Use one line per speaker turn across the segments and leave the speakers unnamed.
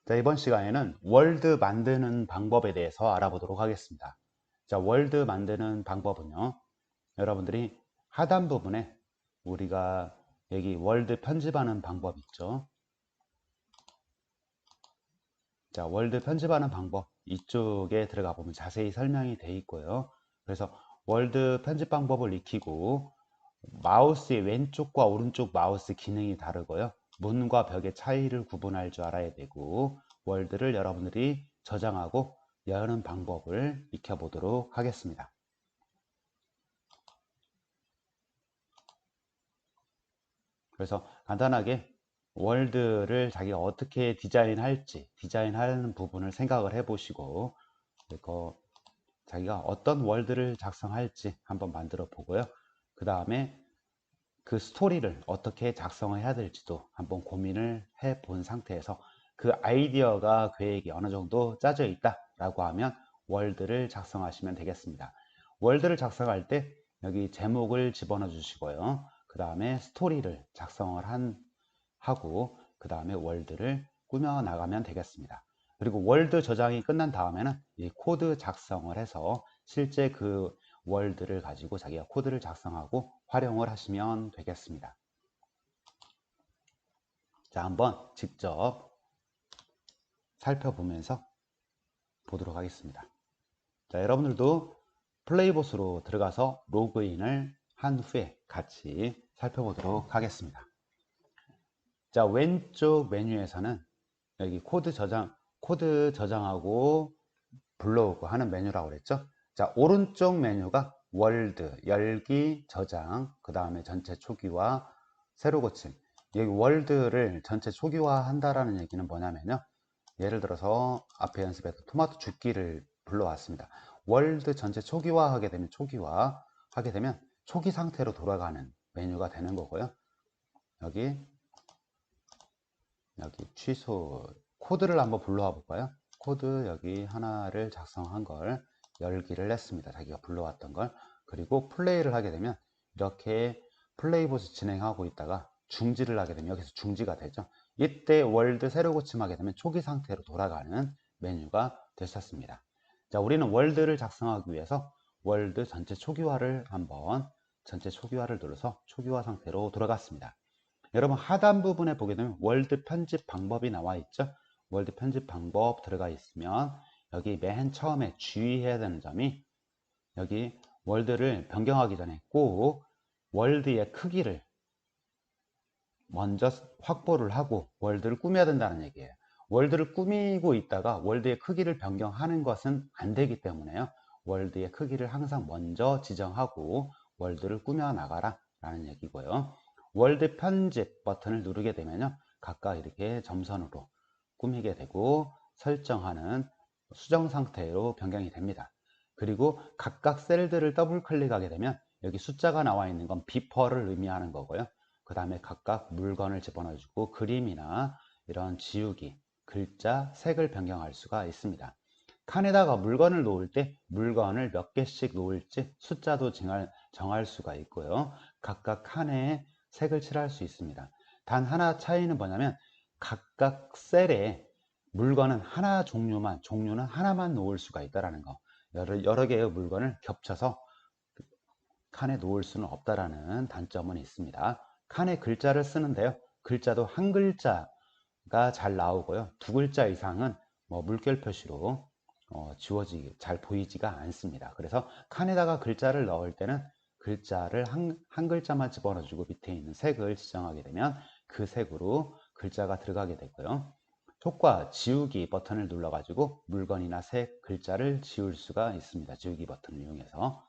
자, 이번 시간에는 월드 만드는 방법에 대해서 알아보도록 하겠습니다. 자, 월드 만드는 방법은요, 여러분들이 하단 부분에 우리가 여기 월드 편집하는 방법 있죠. 자, 월드 편집하는 방법 이쪽에 들어가 보면 자세히 설명이 되어 있고요. 그래서 월드 편집 방법을 익히고 마우스의 왼쪽과 오른쪽 마우스 기능이 다르고요. 문과 벽의 차이를 구분할 줄 알아야 되고, 월드를 여러분들이 저장하고 여는 방법을 익혀보도록 하겠습니다. 그래서 간단하게 월드를 자기가 어떻게 디자인할지, 디자인하는 부분을 생각을 해보시고, 그리고 자기가 어떤 월드를 작성할지 한번 만들어 보고요. 그 다음에 그 스토리를 어떻게 작성을 해야 될지도 한번 고민을 해 본 상태에서 그 아이디어가 계획이 어느 정도 짜져 있다 라고 하면 월드를 작성하시면 되겠습니다. 월드를 작성할 때 여기 제목을 집어넣어 주시고요. 그 다음에 스토리를 작성을 하고 그 다음에 월드를 꾸며 나가면 되겠습니다. 그리고 월드 저장이 끝난 다음에는 이 코드 작성을 해서 실제 그 월드를 가지고 자기가 코드를 작성하고 활용을 하시면 되겠습니다. 자, 한번 직접 살펴보면서 보도록 하겠습니다. 자, 여러분들도 플레이봇으로 들어가서 로그인을 한 후에 같이 살펴보도록 하겠습니다. 자, 왼쪽 메뉴에서는 여기 코드 저장하고 불러오고 하는 메뉴라고 그랬죠. 자, 오른쪽 메뉴가 월드, 열기, 저장, 그 다음에 전체 초기화, 새로 고침. 여기 월드를 전체 초기화 한다라는 얘기는 뭐냐면요. 예를 들어서 앞에 연습에서 토마토 죽기를 불러왔습니다. 월드 전체 초기화 하게 되면 초기 상태로 돌아가는 메뉴가 되는 거고요. 여기 취소 코드를 한번 불러와 볼까요? 코드 여기 하나를 작성한 걸 열기를 했습니다. 자기가 불러왔던 걸. 그리고 플레이를 하게 되면 이렇게 플레이봇을 진행하고 있다가 중지를 하게 되면 여기서 중지가 되죠. 이때 월드 새로 고침하게 되면 초기 상태로 돌아가는 메뉴가 되셨습니다. 자, 우리는 월드를 작성하기 위해서 월드 전체 초기화를 눌러서 초기화 상태로 돌아갔습니다. 여러분 하단 부분에 보게 되면 월드 편집 방법이 나와 있죠. 월드 편집 방법 들어가 있으면 여기 맨 처음에 주의해야 되는 점이 여기 월드를 변경하기 전에 꼭 월드의 크기를 먼저 확보를 하고 월드를 꾸며야 된다는 얘기예요. 월드를 꾸미고 있다가 월드의 크기를 변경하는 것은 안 되기 때문에요. 월드의 크기를 항상 먼저 지정하고 월드를 꾸며 나가라 라는 얘기고요. 월드 편집 버튼을 누르게 되면요. 각각 이렇게 점선으로 꾸미게 되고 설정하는 수정 상태로 변경이 됩니다. 그리고 각각 셀들을 더블 클릭하게 되면 여기 숫자가 나와 있는 건 비퍼를 의미하는 거고요. 그 다음에 각각 물건을 집어넣어주고 그림이나 이런 지우기, 글자, 색을 변경할 수가 있습니다. 칸에다가 물건을 놓을 때 물건을 몇 개씩 놓을지 숫자도 정할 수가 있고요. 각각 칸에 색을 칠할 수 있습니다. 단 하나 차이는 뭐냐면 각각 셀에 물건은 종류는 하나만 놓을 수가 있다는 거. 여러 개의 물건을 겹쳐서 칸에 놓을 수는 없다라는 단점은 있습니다. 칸에 글자를 쓰는데요. 글자도 한 글자가 잘 나오고요. 두 글자 이상은 물결 표시로 잘 보이지가 않습니다. 그래서 칸에다가 글자를 넣을 때는 글자를 한 글자만 집어넣어주고 밑에 있는 색을 지정하게 되면 그 색으로 글자가 들어가게 되고요. 효과 지우기 버튼을 눌러가지고 물건이나 색, 글자를 지울 수가 있습니다. 지우기 버튼을 이용해서.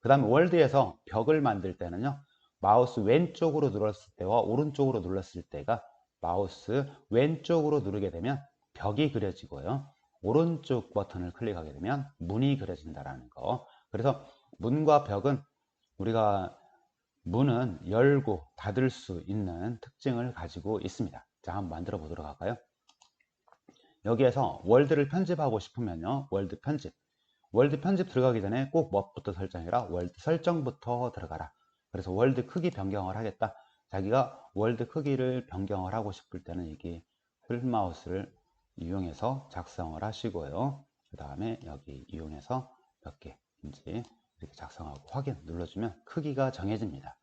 그 다음에 월드에서 벽을 만들 때는요. 마우스 왼쪽으로 눌렀을 때와 오른쪽으로 눌렀을 때가 마우스 왼쪽으로 누르게 되면 벽이 그려지고요. 오른쪽 버튼을 클릭하게 되면 문이 그려진다는 거. 그래서 문과 벽은 우리가 문은 열고 닫을 수 있는 특징을 가지고 있습니다. 자, 한번 만들어 보도록 할까요? 여기에서 월드를 편집하고 싶으면요. 월드 편집 들어가기 전에 꼭 뭐부터 설정해라? 월드 설정부터 들어가라. 그래서 월드 크기 변경을 하겠다. 자기가 월드 크기를 변경을 하고 싶을 때는 여기 휠 마우스를 0.5 정도 눌러주시고요. 0.5 정도 눌러주시고 그 다음에 왼쪽 마우스 오른쪽 마우스 이용해서 작성을 하시고요. 그 다음에 여기 이용해서 몇 개인지 이렇게 작성하고 확인 눌러주면 크기가 정해집니다.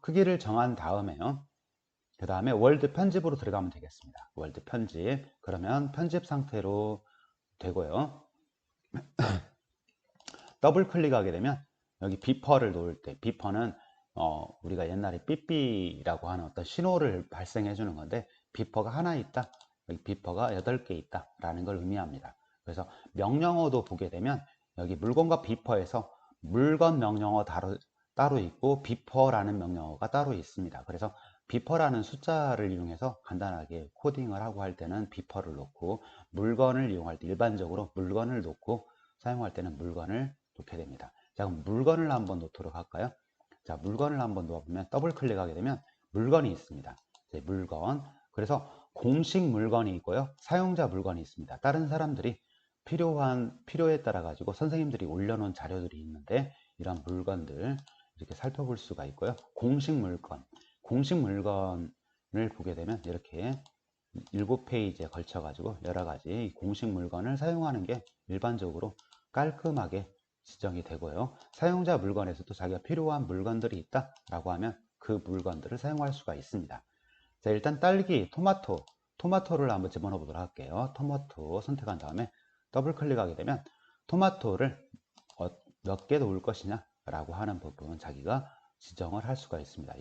크기를 정한 다음에요. 그 다음에 월드 편집으로 들어가면 되겠습니다. 월드 편집. 그러면 편집 상태로 되고요. 더블 클릭하게 되면 여기 비퍼를 놓을 때, 비퍼는 우리가 옛날에 삐삐라고 하는 어떤 신호를 발생해 주는 건데, 비퍼가 하나 있다, 여기 비퍼가 8개 있다 라는 걸 의미합니다. 그래서 명령어도 보게 되면 여기 물건과 비퍼에서 물건 명령어 따로 있고 비퍼라는 명령어가 따로 있습니다. 그래서 비퍼라는 숫자를 이용해서 간단하게 코딩을 하고 할 때는 비퍼를 놓고, 물건을 이용할 때 일반적으로 물건을 놓고 사용할 때는 물건을 놓게 됩니다. 자, 그럼 물건을 한번 놓도록 할까요? 자, 물건을 한번 놓아보면 더블 클릭하게 되면 물건이 있습니다. 물건. 그래서 공식 물건이 있고요. 사용자 물건이 있습니다. 다른 사람들이 필요에 따라 가지고 선생님들이 올려놓은 자료들이 있는데, 이런 물건들 이렇게 살펴볼 수가 있고요. 공식 물건을 보게 되면 이렇게 7페이지에 걸쳐 가지고 여러 가지 공식 물건을 사용하는 게 일반적으로 깔끔하게 지정이 되고요. 사용자 물건에서도 자기가 필요한 물건들이 있다 라고 하면 그 물건들을 사용할 수가 있습니다. 자, 일단 딸기, 토마토를 한번 집어넣어 보도록 할게요. 토마토 선택한 다음에 더블 클릭하게 되면 토마토를 몇 개 놓을 것이냐 라고 하는 부분 자기가 지정을 할 수가 있습니다.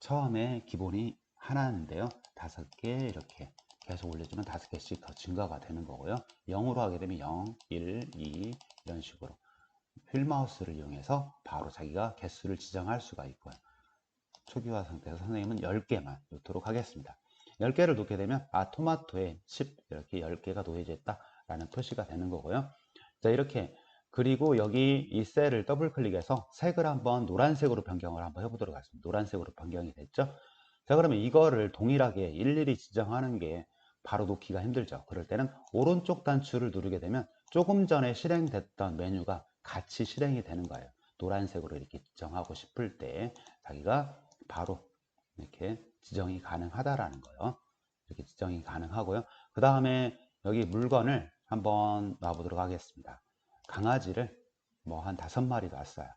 처음에 기본이 하나인데요, 5개 이렇게 계속 올려주면 5개씩 더 증가가 되는 거고요. 0으로 하게 되면 0, 1, 2 이런 식으로 휠마우스를 이용해서 바로 자기가 개수를 지정할 수가 있고요. 초기화 상태에서 선생님은 10개만 놓도록 하겠습니다. 10개를 놓게 되면 토마토에 10 이렇게 10개가 놓여져 있다 라는 표시가 되는 거고요. 자, 이렇게. 그리고 여기 이 셀을 더블 클릭해서 색을 한번 노란색으로 변경을 한번 해보도록 하겠습니다. 노란색으로 변경이 됐죠. 자, 그러면 이거를 동일하게 일일이 지정하는 게 바로 놓기가 힘들죠. 그럴 때는 오른쪽 단추를 누르게 되면 조금 전에 실행됐던 메뉴가 같이 실행이 되는 거예요. 노란색으로 이렇게 지정하고 싶을 때 자기가 바로 이렇게 지정이 가능하다라는 거예요. 이렇게 지정이 가능하고요. 그 다음에 여기 물건을 한번 놔보도록 하겠습니다. 강아지를 뭐 한 5마리 놨어요.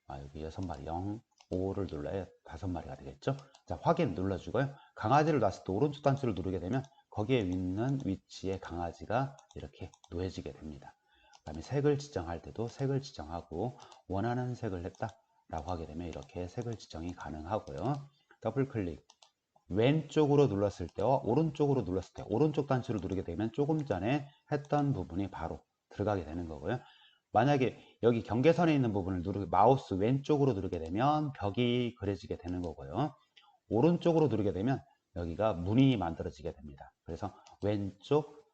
여기 6마리, 0, 5를 눌러야 5마리가 되겠죠. 자, 확인 눌러주고요. 강아지를 놨을 때 오른쪽 단추를 누르게 되면 거기에 있는 위치에 강아지가 이렇게 놓여지게 됩니다. 그 다음에 색을 지정할 때도 색을 지정하고 원하는 색을 했다 라고 하게 되면 이렇게 색을 지정이 가능하고요. 더블 클릭, 왼쪽으로 눌렀을 때와 오른쪽으로 눌렀을 때 오른쪽 단추를 누르게 되면 조금 전에 했던 부분이 바로 들어가게 되는 거고요. 만약에 여기 경계선에 있는 부분을 마우스 왼쪽으로 누르게 되면 벽이 그려지게 되는 거고요. 오른쪽으로 누르게 되면 여기가 문이 만들어지게 됩니다. 그래서 왼쪽,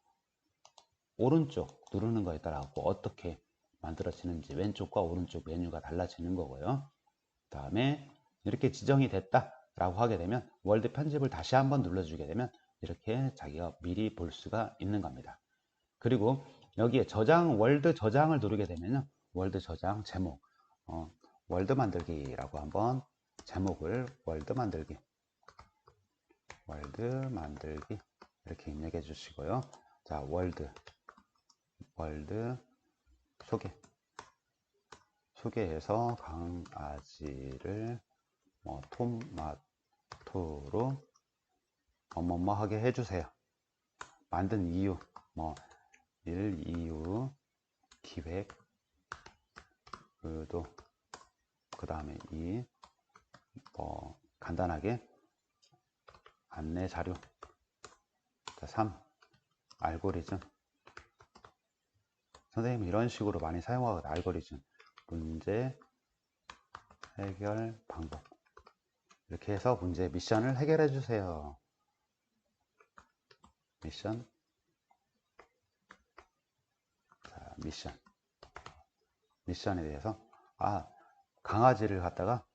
오른쪽 누르는 거에 따라 어떻게 만들어지는지 왼쪽과 오른쪽 메뉴가 달라지는 거고요. 그 다음에 이렇게 지정이 됐다 라고 하게 되면 월드 편집을 다시 한번 눌러주게 되면 이렇게 자기가 미리 볼 수가 있는 겁니다. 그리고 여기에 월드 저장을 누르게 되면 월드 저장 제목, 월드 만들기라고 한번 제목을 월드 만들기 이렇게 입력해 주시고요. 자, 월드 소개해서 강아지를 토마토로 뭐뭐 하게 해주세요. 만든 이유, 이유, 기획, 의도, 그 다음에 간단하게 안내 자료. 자, 3. 알고리즘. 선생님은 이런 식으로 많이 사용하거든요. 알고리즘. 문제 해결 방법. 이렇게 해서 문제 미션을 해결해 주세요. 미션에 대해서 강아지를 갖다가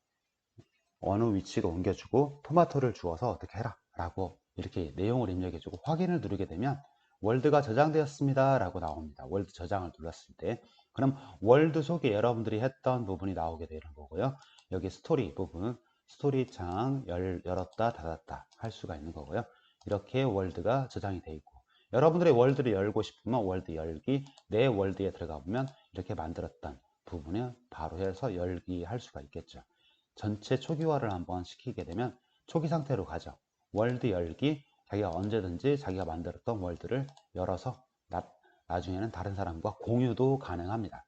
어느 위치로 옮겨주고 토마토를 주어서 어떻게 해라 라고 이렇게 내용을 입력해주고 확인을 누르게 되면 월드가 저장되었습니다 라고 나옵니다. 월드 저장을 눌렀을 때 그럼 월드 속에 여러분들이 했던 부분이 나오게 되는 거고요. 여기 스토리 부분, 스토리 창 열었다 닫았다 할 수가 있는 거고요. 이렇게 월드가 저장이 되어 있고, 여러분들의 월드를 열고 싶으면 월드 열기, 내 월드에 들어가 보면 이렇게 만들었던 부분을 바로 해서 열기 할 수가 있겠죠. 전체 초기화를 한번 시키게 되면 초기 상태로 가죠. 월드 열기, 자기가 언제든지 자기가 만들었던 월드를 열어서 나중에는 다른 사람과 공유도 가능합니다.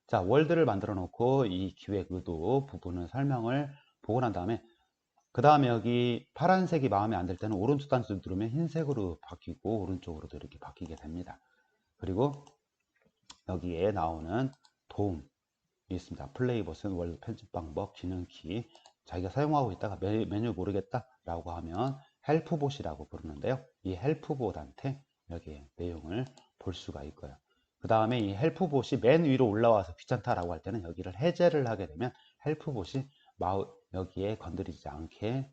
자, 월드를 만들어 놓고 이 기획 의도 부분을 설명을 보고 난 다음에 그 다음에 여기 파란색이 마음에 안 들 때는 오른쪽 단추 누르면 흰색으로 바뀌고 오른쪽으로도 이렇게 바뀌게 됩니다. 그리고 여기에 나오는 도움이 있습니다. 플레이 버튼, 월드 편집 방법, 기능키. 자기가 사용하고 있다가 메뉴 모르겠다 라고 하면 헬프봇이라고 부르는데요. 이 헬프봇한테 여기에 내용을 볼 수가 있고요. 그 다음에 이 헬프봇이 맨 위로 올라와서 귀찮다라고 할 때는 여기를 해제를 하게 되면 헬프봇이 여기에 건드리지 않게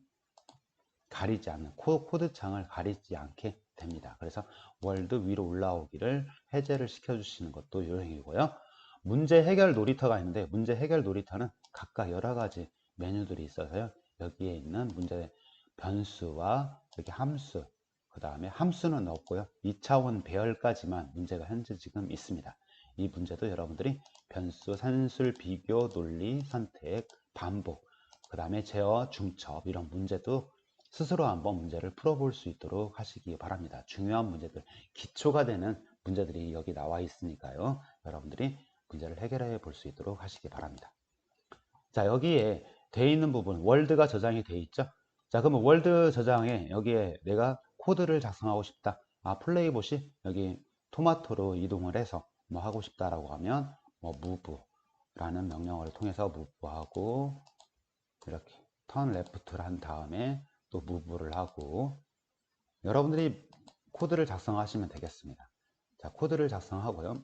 가리지 않는 코드창을 가리지 않게 됩니다. 그래서 월드 위로 올라오기를 해제를 시켜 주시는 것도 요령이고요. 문제 해결 놀이터가 있는데 문제 해결 놀이터는 각각 여러 가지 메뉴들이 있어서요. 여기에 있는 문제 변수와 여기 함수, 그 다음에 함수는 없고요. 2차원 배열까지만 문제가 현재 지금 있습니다. 이 문제도 여러분들이 변수, 산술, 비교, 논리, 선택, 반복, 그 다음에 제어, 중첩 이런 문제도 스스로 한번 문제를 풀어볼 수 있도록 하시기 바랍니다. 중요한 문제들, 기초가 되는 문제들이 여기 나와 있으니까요. 여러분들이 문제를 해결해 볼 수 있도록 하시기 바랍니다. 자, 여기에 돼 있는 부분, 월드가 저장이 돼 있죠. 자, 그러면 월드 저장에 여기에 내가 코드를 작성하고 싶다. 플레이봇이 여기 토마토로 이동을 해서 뭐 하고 싶다라고 하면 뭐 move라는 명령어를 통해서 move하고 이렇게 turn left를 한 다음에 또 move를 하고 여러분들이 코드를 작성하시면 되겠습니다. 자, 코드를 작성하고요.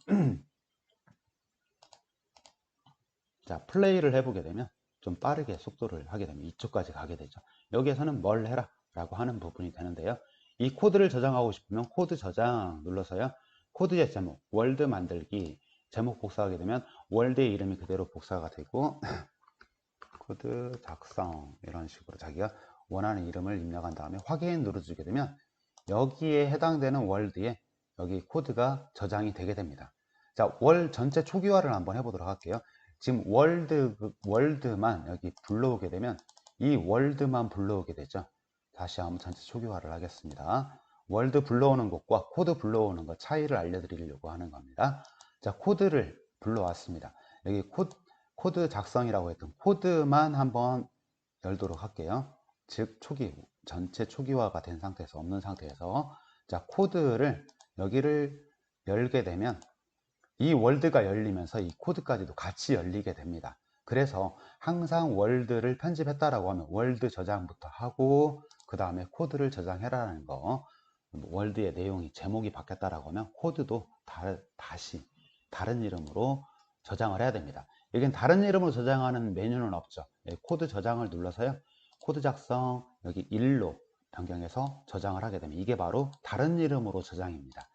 자, 플레이를 해보게 되면 좀 빠르게 속도를 하게 되면 이쪽까지 가게 되죠. 여기에서는 뭘 해라 라고 하는 부분이 되는데요. 이 코드를 저장하고 싶으면 코드 저장 눌러서요. 코드의 제목, 월드 만들기, 제목 복사하게 되면 월드의 이름이 그대로 복사가 되고 코드 작성 이런 식으로 자기가 원하는 이름을 입력한 다음에 확인 눌러주게 되면 여기에 해당되는 월드에 여기 코드가 저장이 되게 됩니다. 자, 월 전체 초기화를 한번 해보도록 할게요. 지금 월드만 여기 불러오게 되면 이 월드만 불러오게 되죠. 다시 한번 전체 초기화를 하겠습니다. 월드 불러오는 것과 코드 불러오는 것 차이를 알려드리려고 하는 겁니다. 자, 코드를 불러왔습니다. 여기 코드 작성이라고 했던 코드만 한번 열도록 할게요. 즉 전체 초기화가 된 상태에서 없는 상태에서 자, 코드를 여기를 열게 되면 이 월드가 열리면서 이 코드까지도 같이 열리게 됩니다. 그래서 항상 월드를 편집했다라고 하면 월드 저장부터 하고 그 다음에 코드를 저장해라는 거, 월드의 내용이 제목이 바뀌었다라고 하면 코드도 다시 다른 이름으로 저장을 해야 됩니다. 여긴 다른 이름으로 저장하는 메뉴는 없죠. 코드 저장을 눌러서요. 코드 작성 여기 1로 변경해서 저장을 하게 되면 이게 바로 다른 이름으로 저장입니다.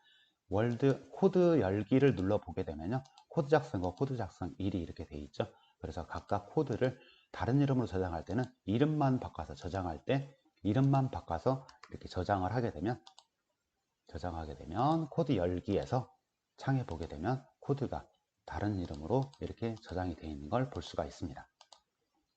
월드 코드 열기를 눌러 보게 되면요. 코드 작성과 코드 작성 1이 이렇게 돼 있죠. 그래서 각각 코드를 다른 이름으로 저장할 때는 이름만 바꿔서 저장할 때 이름만 바꿔서 이렇게 저장하게 되면 코드 열기에서 창에 보게 되면 코드가 다른 이름으로 이렇게 저장이 되어 있는 걸 볼 수가 있습니다.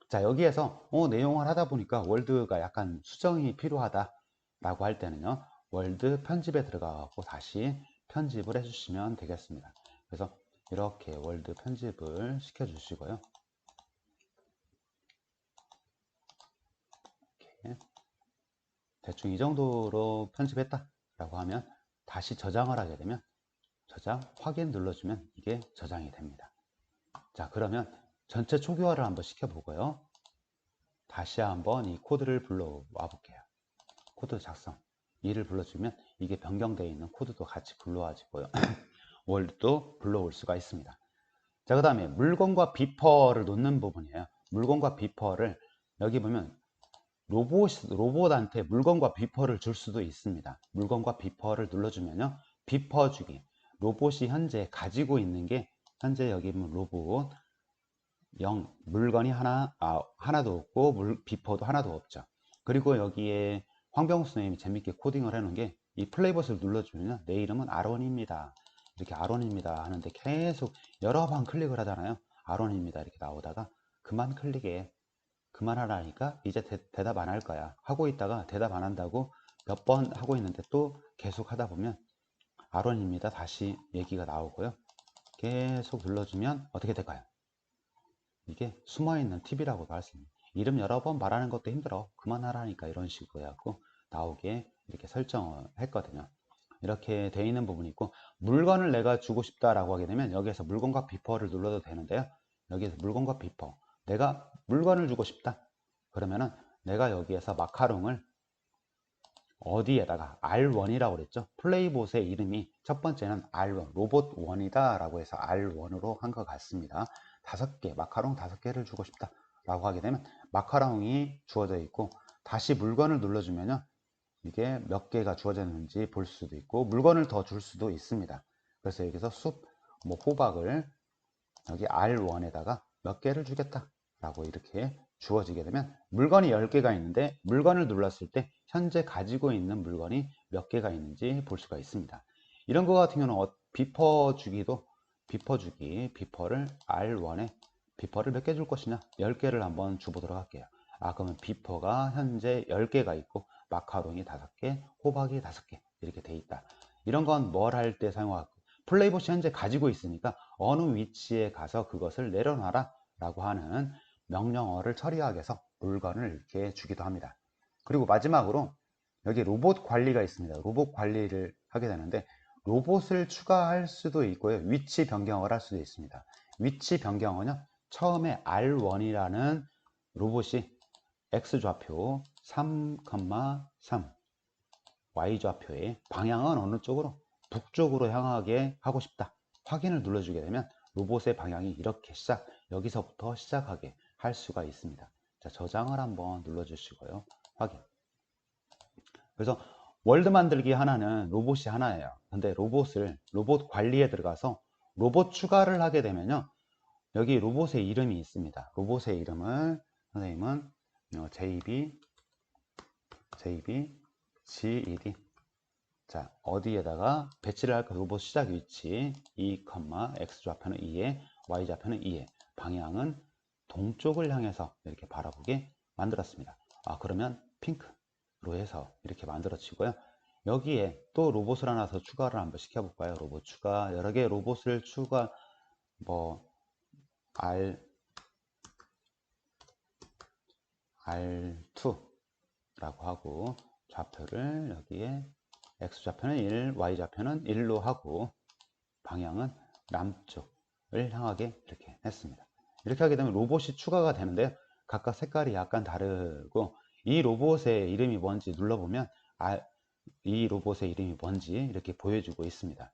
자, 여기에서 내용을 하다 보니까 월드가 약간 수정이 필요하다 라고 할 때는요. 월드 편집에 들어가고 다시 편집을 해주시면 되겠습니다. 그래서 이렇게 월드 편집을 시켜 주시고요. 이렇게 대충 이 정도로 편집했다 라고 하면 다시 저장을 하게 되면 저장 확인 눌러주면 이게 저장이 됩니다. 자, 그러면 전체 초기화를 한번 시켜보고요. 다시 한번 이 코드를 불러와 볼게요. 코드 작성 2를 불러주면 이게 변경되어 있는 코드도 같이 불러와지고요. 월드도 불러올 수가 있습니다. 자, 그 다음에 물건과 비퍼를 놓는 부분이에요. 물건과 비퍼를 여기 보면 로봇한테 물건과 비퍼를 줄 수도 있습니다. 물건과 비퍼를 눌러주면요. 비퍼 주기. 로봇이 현재 가지고 있는 게 현재 여기 보면 로봇 0 물건이 하나도 없고 비퍼도 하나도 없죠. 그리고 여기에 황병수 선생님이 재밌게 코딩을 해놓은 게 이 플레이 버튼을 눌러주면 내 이름은 아론입니다. 이렇게 아론입니다 하는데 계속 여러 번 클릭을 하잖아요. 아론입니다 이렇게 나오다가 그만 클릭해. 그만하라니까 이제 대답 안 할 거야 하고 있다가 대답 안 한다고 몇 번 하고 있는데 또 계속 하다 보면 아론입니다 다시 얘기가 나오고요. 계속 눌러주면 어떻게 될까요? 이게 숨어있는 팁이라고도 할 수 있는, 이름 여러 번 말하는 것도 힘들어 그만하라니까 이런 식으로 해갖고 나오게 이렇게 설정을 했거든요. 이렇게 돼 있는 부분이 있고, 물건을 내가 주고 싶다라고 하게 되면 여기에서 물건과 비퍼를 눌러도 되는데요. 여기에서 물건과 비퍼, 내가 물건을 주고 싶다 그러면은 내가 여기에서 마카롱을 어디에다가 R1이라고 그랬죠. 플레이봇의 이름이 첫 번째는 R1 로봇1이다 라고 해서 R1으로 한 것 같습니다. 5개 마카롱 5개를 주고 싶다 라고 하게 되면 마카롱이 주어져 있고, 다시 물건을 눌러주면요 이게 몇 개가 주어졌는지 볼 수도 있고 물건을 더 줄 수도 있습니다. 그래서 여기서 뭐 호박을 여기 R1에다가 몇 개를 주겠다 라고 이렇게 주어지게 되면 물건이 10개가 있는데 물건을 눌렀을 때 현재 가지고 있는 물건이 몇 개가 있는지 볼 수가 있습니다. 이런 거 같은 경우는 비퍼 주기도 비퍼를 R1에 비퍼를 몇 개 줄 것이냐 10개를 한번 줘보도록 할게요. 그러면 비퍼가 현재 10개가 있고 마카롱이 5개 호박이 5개 이렇게 돼 있다. 이런 건 뭘 할 때 사용하고, 플레이봇이 현재 가지고 있으니까 어느 위치에 가서 그것을 내려놔라 라고 하는 명령어를 처리하기 위해서 물건을 이렇게 주기도 합니다. 그리고 마지막으로 여기 로봇 관리가 있습니다. 로봇 관리를 하게 되는데 로봇을 추가할 수도 있고요. 위치 변경을 할 수도 있습니다. 위치 변경은요. 처음에 R1이라는 로봇이 X좌표 3,3 Y좌표의 방향은 어느 쪽으로? 북쪽으로 향하게 하고 싶다. 확인을 눌러주게 되면 로봇의 방향이 이렇게 여기서부터 시작하게 할 수가 있습니다. 자, 저장을 한번 눌러주시고요. 확인. 그래서 월드 만들기 하나는 로봇이 하나예요. 근데 로봇 관리에 들어가서 로봇 추가를 하게 되면요. 여기 로봇의 이름이 있습니다. 로봇의 이름을 선생님은 JB, GED. 자, 어디에다가 배치를 할까? 로봇 시작 위치 2, X좌표는 2에 Y좌표는 2에 방향은 동쪽을 향해서 이렇게 바라보게 만들었습니다. 그러면 핑크로 해서 이렇게 만들어지고요. 여기에 또 로봇을 하나 더 추가를 한번 시켜볼까요? 로봇 추가, 여러 개의 로봇을 추가, 뭐 R2라고 하고 좌표를 여기에 X좌표는 1, Y좌표는 1로 하고 방향은 남쪽을 향하게 이렇게 했습니다. 이렇게 하게 되면 로봇이 추가가 되는데요. 각각 색깔이 약간 다르고 이 로봇의 이름이 뭔지 눌러보면 이 로봇의 이름이 뭔지 이렇게 보여주고 있습니다.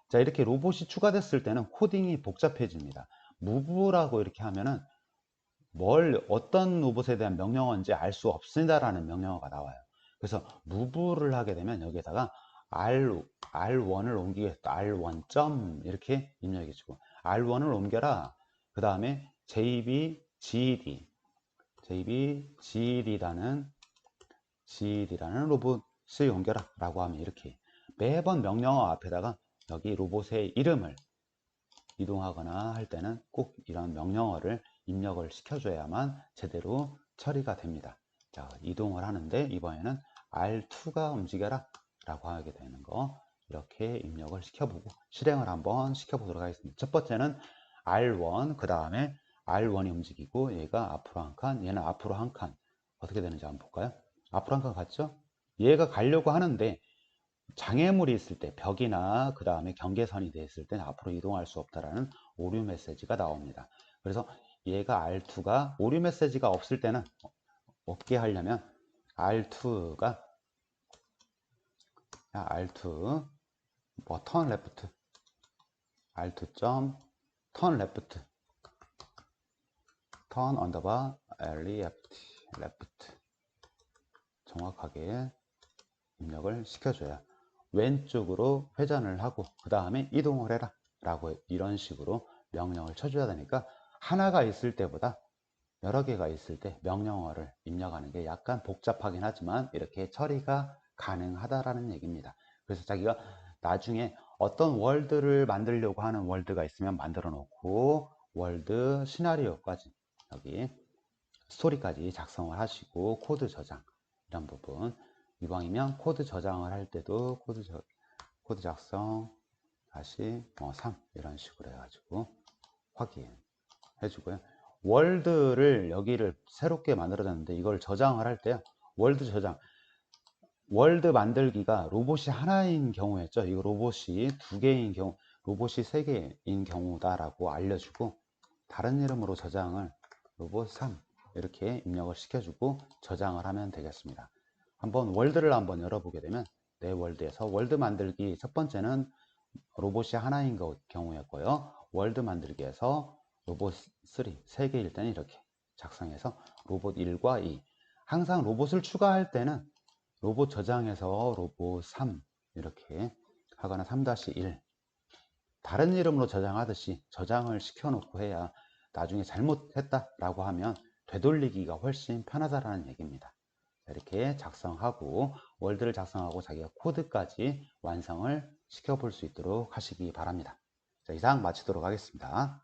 자, 이렇게 로봇이 추가됐을 때는 코딩이 복잡해집니다. 무브라고 이렇게 하면은 어떤 로봇에 대한 명령어인지 알 수 없습니다라는 명령어가 나와요. 그래서 무브를 하게 되면 여기에다가 R1을 옮기겠다. R1 점 이렇게 입력해주고 R1을 옮겨라. 그 다음에 JBGD라는 로봇을 옮겨라 라고 하면 이렇게 매번 명령어 앞에다가 여기 로봇의 이름을 이동하거나 할 때는 꼭 이런 명령어를 입력을 시켜줘야만 제대로 처리가 됩니다. 자, 이동을 하는데 이번에는 R2가 움직여라 라고 하게 되는 거 이렇게 입력을 시켜보고 실행을 한번 시켜보도록 하겠습니다. 첫 번째는 R1, 그 다음에 R1이 움직이고 얘가 앞으로 한 칸, 얘는 앞으로 한 칸. 어떻게 되는지 한번 볼까요? 앞으로 한 칸 갔죠? 얘가 가려고 하는데 장애물이 있을 때 벽이나 그 다음에 경계선이 되어 있을 때는 앞으로 이동할 수 없다라는 오류 메시지가 나옵니다. 그래서 얘가 R2가 오류 메시지가 없을 때는 없게 하려면 R2 뭐 turn left R2 turn left turn underbar left 정확하게 입력을 시켜줘야 왼쪽으로 회전을 하고 그 다음에 이동을 해라 라고 이런 식으로 명령을 쳐줘야 되니까 하나가 있을 때보다 여러 개가 있을 때 명령어를 입력하는 게 약간 복잡하긴 하지만 이렇게 처리가 가능하다라는 얘기입니다. 그래서 자기가 나중에 어떤 월드를 만들려고 하는 월드가 있으면 만들어 놓고 월드 시나리오까지 여기 스토리까지 작성을 하시고 코드 저장 이런 부분 이왕이면 코드 저장을 할 때도 코드 작성 다시 3 이런 식으로 해가지고 확인해 주고요. 월드를 여기를 새롭게 만들어졌는데 이걸 저장을 할 때요. 월드 저장 월드 만들기가 로봇이 하나인 경우였죠. 이거 로봇이 2개인 경우 로봇이 3개인 경우다라고 알려주고 다른 이름으로 저장을 로봇 3 이렇게 입력을 시켜주고 저장을 하면 되겠습니다. 한번 월드를 한번 열어보게 되면 내 월드에서 월드 만들기 첫 번째는 로봇이 하나인 경우였고요. 월드 만들기에서 로봇 3, 3개일 때는 이렇게 작성해서 로봇 1과 2 항상 로봇을 추가할 때는 로봇 저장해서 로봇 3 이렇게 하거나 3-1 다른 이름으로 저장하듯이 저장을 시켜 놓고 해야 나중에 잘못했다 라고 하면 되돌리기가 훨씬 편하다라는 얘기입니다. 이렇게 작성하고 월드를 작성하고 자기가 코드까지 완성을 시켜 볼 수 있도록 하시기 바랍니다. 자, 이상 마치도록 하겠습니다.